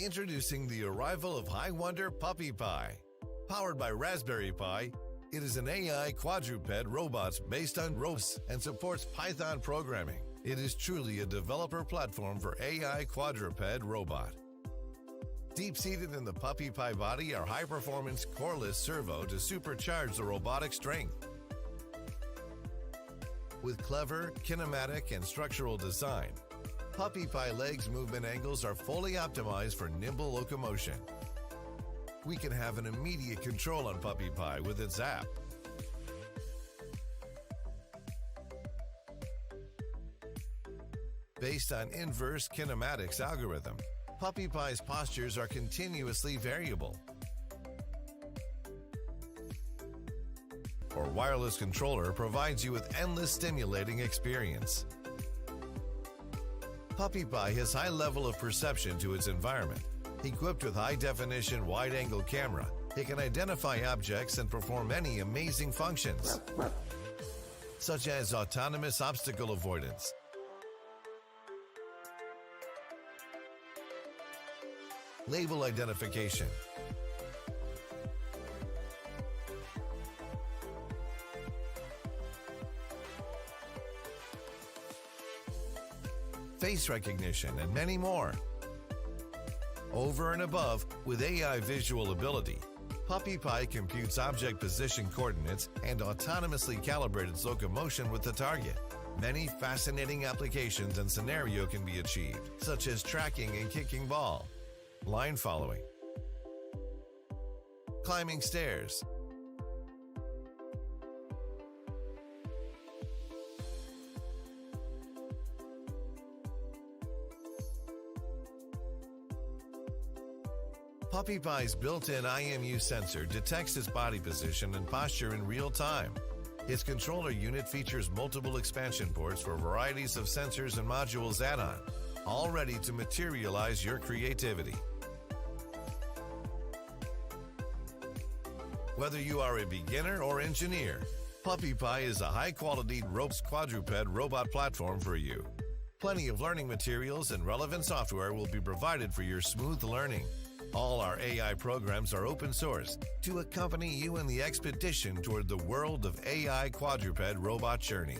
Introducing the arrival of high wonder Puppy Pi. Powered by Raspberry Pi, it is an AI quadruped robot based on ROS and supports Python programming. It is truly a developer platform for AI quadruped robot. Deep-seated in the Puppy Pi body are high-performance coreless servo to supercharge the robotic strength. With clever, kinematic, and structural design, Puppy Pi legs movement angles are fully optimized for nimble locomotion. We can have an immediate control on Puppy Pi with its app. Based on inverse kinematics algorithm, Puppy Pi's postures are continuously variable. Our wireless controller provides you with endless stimulating experience. Puppy Pi has high level of perception to its environment. Equipped with high-definition wide-angle camera, it can identify objects and perform many amazing functions, such as autonomous obstacle avoidance, label identification, face recognition, and many more. Over and above, with AI visual ability, Puppy Pi computes object position coordinates and autonomously calibrates its locomotion with the target. Many fascinating applications and scenarios can be achieved, such as tracking and kicking ball, line following, climbing stairs, Puppy Pi's built-in IMU sensor detects its body position and posture in real time. Its controller unit features multiple expansion ports for varieties of sensors and modules add-on, all ready to materialize your creativity. Whether you are a beginner or engineer, Puppy Pi is a high-quality ropes quadruped robot platform for you. Plenty of learning materials and relevant software will be provided for your smooth learning. All our AI programs are open source to accompany you in the expedition toward the world of AI quadruped robot journey.